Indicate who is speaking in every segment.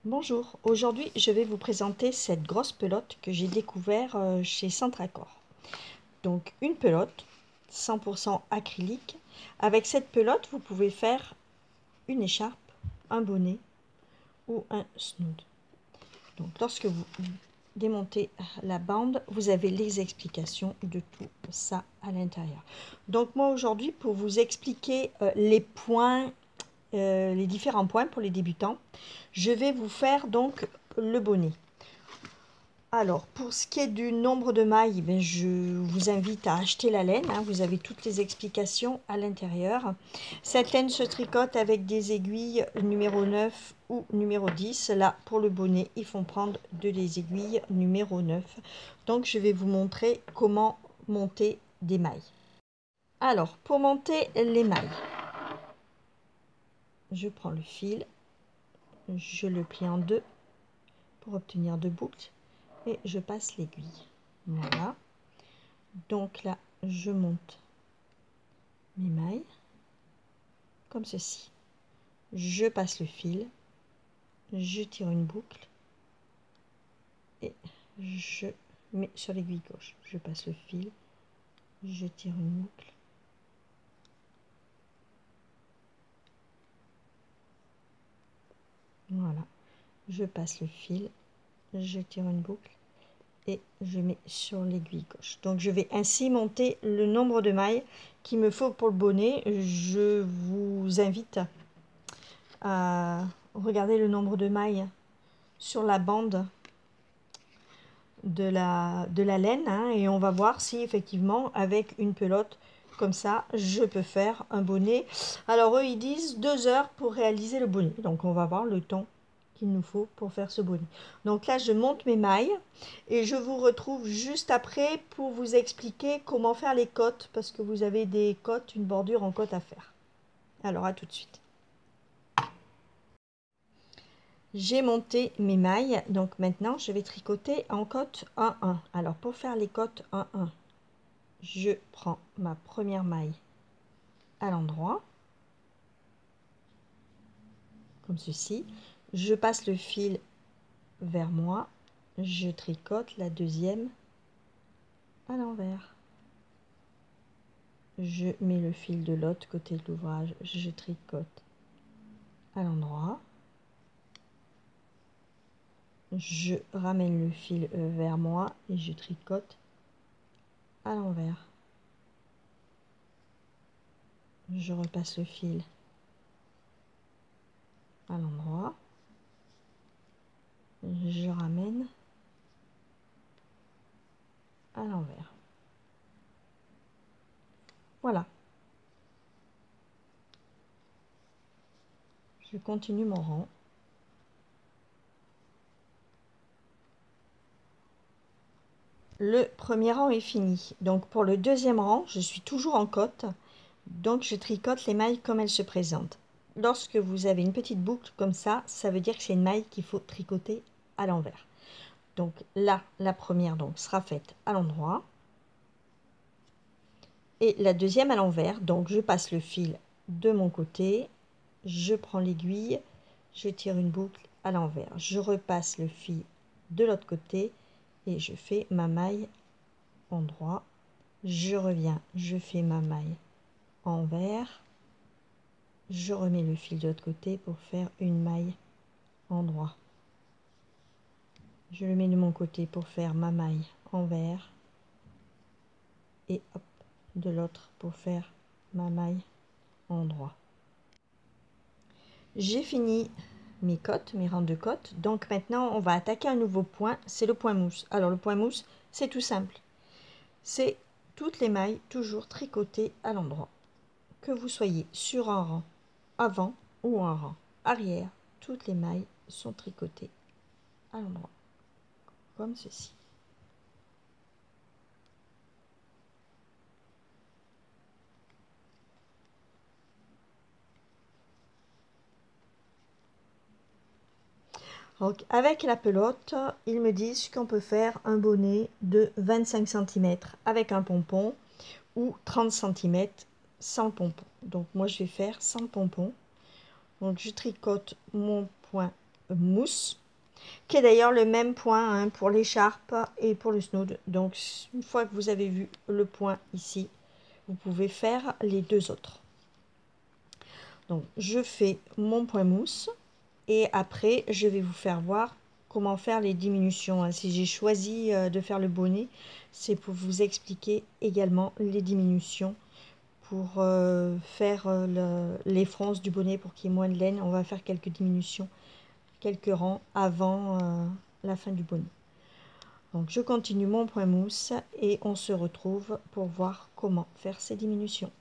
Speaker 1: Bonjour, aujourd'hui je vais vous présenter cette grosse pelote que j'ai découvert chez Centracor. Donc une pelote 100% acrylique. Avec cette pelote vous pouvez faire une écharpe, un bonnet ou un snood. Donc lorsque vous démontez la bande, vous avez les explications de tout ça à l'intérieur. Donc moi aujourd'hui pour vous expliquer les points, les différents points pour les débutants, je vais vous faire donc le bonnet. Alors, pour ce qui est du nombre de mailles, ben, je vous invite à acheter la laine. Vous avez toutes les explications à l'intérieur. Cette laine se tricote avec des aiguilles numéro 9 ou numéro 10. Là, pour le bonnet, ils font prendre des aiguilles numéro 9. Donc, je vais vous montrer comment monter des mailles. Alors, pour monter les mailles, je prends le fil, je le plie en deux pour obtenir deux boucles et je passe l'aiguille. Voilà. Donc là, je monte mes mailles comme ceci. Je passe le fil, je tire une boucle et je mets sur l'aiguille gauche. Je passe le fil, je tire une boucle. Voilà. Je passe le fil, je tire une boucle et je mets sur l'aiguille gauche. Donc je vais ainsi monter le nombre de mailles qu'il me faut pour le bonnet. Je vous invite à regarder le nombre de mailles sur la bande de la laine et on va voir si effectivement avec une pelote comme ça je peux faire un bonnet. Alors eux ils disent 2 heures pour réaliser le bonnet, donc on va voir le temps qu'il nous faut pour faire ce bonnet. Donc là je monte mes mailles et je vous retrouve juste après pour vous expliquer comment faire les côtes, parce que vous avez des côtes, une bordure en côte à faire. Alors à tout de suite. J'ai monté mes mailles, donc maintenant je vais tricoter en côte 1-1. Alors pour faire les côtes 1-1, je prends ma première maille à l'endroit, comme ceci. Je passe le fil vers moi, je tricote la deuxième à l'envers. Je mets le fil de l'autre côté de l'ouvrage, je tricote à l'endroit. Je ramène le fil vers moi et je tricote à l'envers. Je repasse le fil à l'endroit. Je ramène à l'envers. Voilà. Je continue mon rang. Le premier rang est fini. Donc pour le deuxième rang, je suis toujours en côte. Donc je tricote les mailles comme elles se présentent. Lorsque vous avez une petite boucle comme ça veut dire que c'est une maille qu'il faut tricoter à l'envers. Donc là, la première donc sera faite à l'endroit. Et la deuxième à l'envers. Donc je passe le fil de mon côté. Je prends l'aiguille. Je tire une boucle à l'envers. Je repasse le fil de l'autre côté. Et je fais ma maille endroit, je reviens, je fais ma maille envers, je remets le fil de l'autre côté pour faire une maille endroit, je le mets de mon côté pour faire ma maille envers et hop, de l'autre pour faire ma maille endroit. J'ai fini mes côtes, mes rangs de côtes. Donc maintenant on va attaquer un nouveau point, c'est le point mousse. Alors le point mousse, c'est tout simple, c'est toutes les mailles toujours tricotées à l'endroit. Que vous soyez sur un rang avant ou un rang arrière, toutes les mailles sont tricotées à l'endroit, comme ceci. Donc avec la pelote, ils me disent qu'on peut faire un bonnet de 25 cm avec un pompon ou 30 cm sans pompon. Donc moi je vais faire sans pompon. Donc je tricote mon point mousse, qui est d'ailleurs le même point hein, pour l'écharpe et pour le snood. Donc une fois que vous avez vu le point ici, vous pouvez faire les deux autres. Donc je fais mon point mousse et après je vais vous faire voir comment faire les diminutions. Si j'ai choisi de faire le bonnet, c'est pour vous expliquer également les diminutions pour faire les fronces du bonnet pour qu'il y ait moins de laine. On va faire quelques diminutions, quelques rangs avant la fin du bonnet. Donc je continue mon point mousse et on se retrouve pour voir comment faire ces diminutions.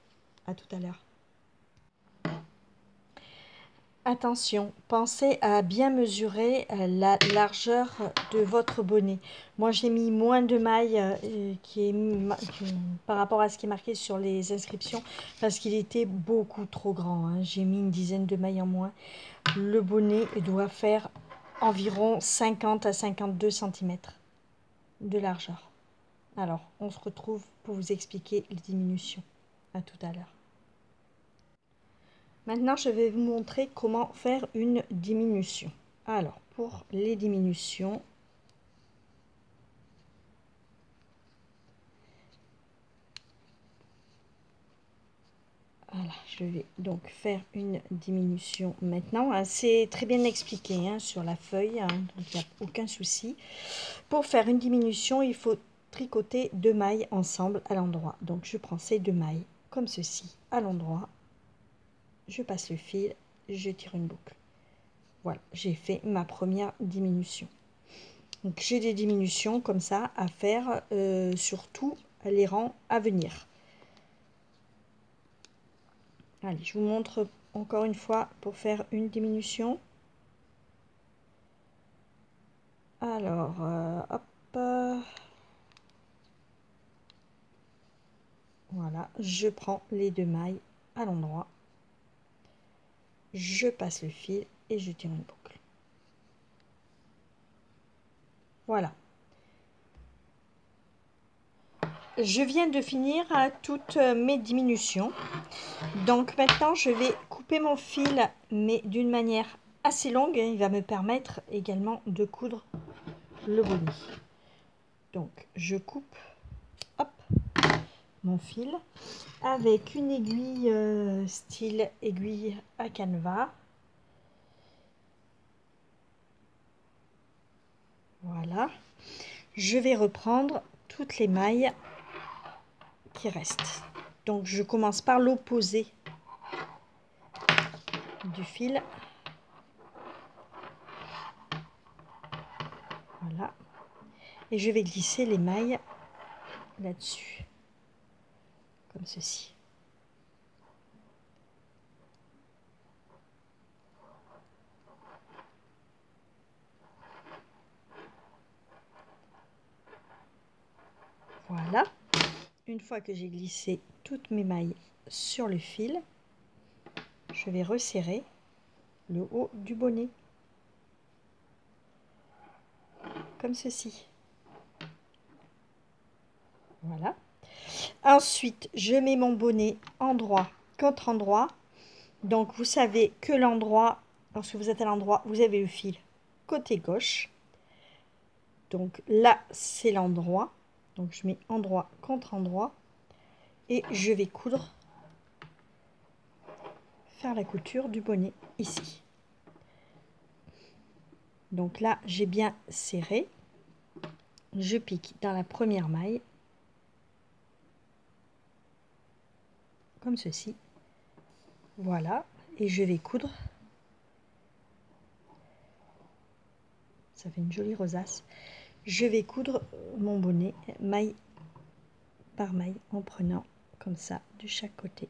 Speaker 1: À tout à l'heure. Attention, pensez à bien mesurer la largeur de votre bonnet. Moi, j'ai mis moins de mailles par rapport à ce qui est marqué sur les inscriptions parce qu'il était beaucoup trop grand. Hein. J'ai mis une dizaine de mailles en moins. Le bonnet doit faire environ 50 à 52 cm de largeur. Alors, on se retrouve pour vous expliquer les diminutions. À tout à l'heure. Maintenant, je vais vous montrer comment faire une diminution. Alors, pour les diminutions, voilà, je vais donc faire une diminution maintenant. C'est très bien expliqué hein, sur la feuille, hein, donc il n'y a aucun souci. Pour faire une diminution, il faut tricoter 2 mailles ensemble à l'endroit. Donc, je prends ces 2 mailles comme ceci à l'endroit. Je passe le fil, je tire une boucle. Voilà, j'ai fait ma première diminution. Donc j'ai des diminutions comme ça à faire sur tous les rangs à venir. Allez, je vous montre encore une fois pour faire une diminution. Alors, hop. Voilà, je prends les 2 mailles à l'endroit. Je passe le fil et je tire une boucle. Voilà. Je viens de finir toutes mes diminutions. Donc maintenant, je vais couper mon fil, mais d'une manière assez longue. Il va me permettre également de coudre le bonnet. Donc, je coupe hop, mon fil avec une aiguille style aiguille à canevas. Voilà. Je vais reprendre toutes les mailles qui restent. Donc, je commence par l'opposé du fil. Voilà. Et je vais glisser les mailles là-dessus. Comme ceci. Voilà. Une fois que j'ai glissé toutes mes mailles sur le fil, je vais resserrer le haut du bonnet. Comme ceci. Voilà. Ensuite, je mets mon bonnet endroit contre endroit. Donc, vous savez que l'endroit, lorsque vous êtes à l'endroit, vous avez le fil côté gauche. Donc là, c'est l'endroit. Donc, je mets endroit contre endroit. Et je vais coudre, faire la couture du bonnet ici. Donc là, j'ai bien serré. Je pique dans la première maille. Comme ceci. Voilà. Et je vais coudre. Ça fait une jolie rosace. Je vais coudre mon bonnet maille par maille en prenant comme ça de chaque côté.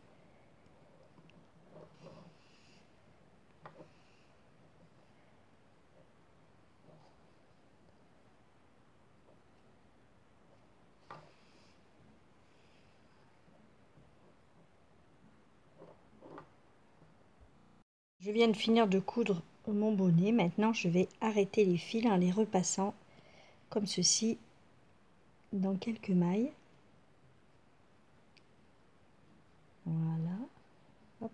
Speaker 1: Je viens de finir de coudre mon bonnet. Maintenant, je vais arrêter les fils en les repassant comme ceci dans quelques mailles. Voilà. Hop.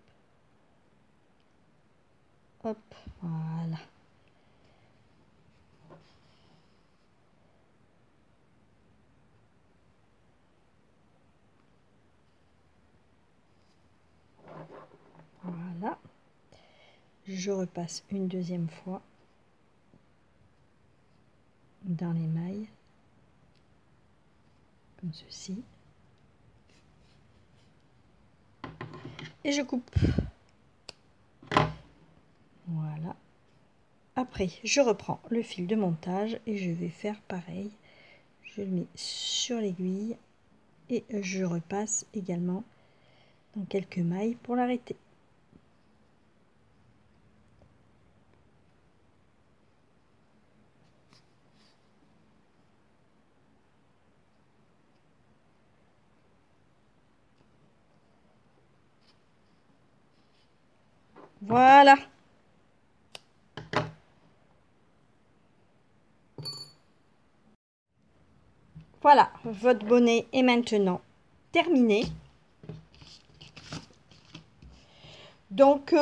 Speaker 1: Hop. Voilà. je repasse une deuxième fois dans les mailles, comme ceci, et je coupe. Voilà. Après, je reprends le fil de montage et je vais faire pareil. Je le mets sur l'aiguille et je repasse également dans quelques mailles pour l'arrêter. Voilà. Voilà, votre bonnet est maintenant terminé. Donc,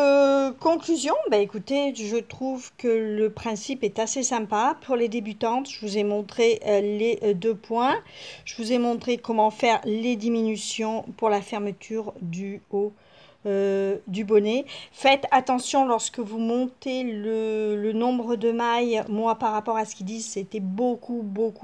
Speaker 1: conclusion, bah écoutez, je trouve que le principe est assez sympa. Pour les débutantes, je vous ai montré les 2 points. Je vous ai montré comment faire les diminutions pour la fermeture du haut du bonnet. Faites attention lorsque vous montez le nombre de mailles. Moi, par rapport à ce qu'ils disent, c'était beaucoup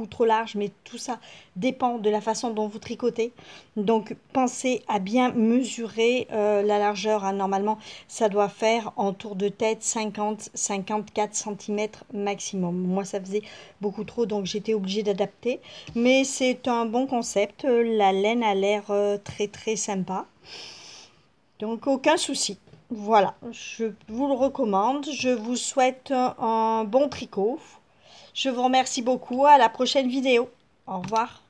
Speaker 1: trop large, mais tout ça dépend de la façon dont vous tricotez. Donc, pensez à bien mesurer la largeur. Hein. Normalement, ça doit faire en tour de tête 50-54 cm maximum. Moi, ça faisait beaucoup trop, donc j'étais obligée d'adapter. Mais c'est un bon concept. La laine a l'air très sympa. Donc, aucun souci. Voilà, je vous le recommande. Je vous souhaite un bon tricot. Je vous remercie beaucoup. À la prochaine vidéo. Au revoir.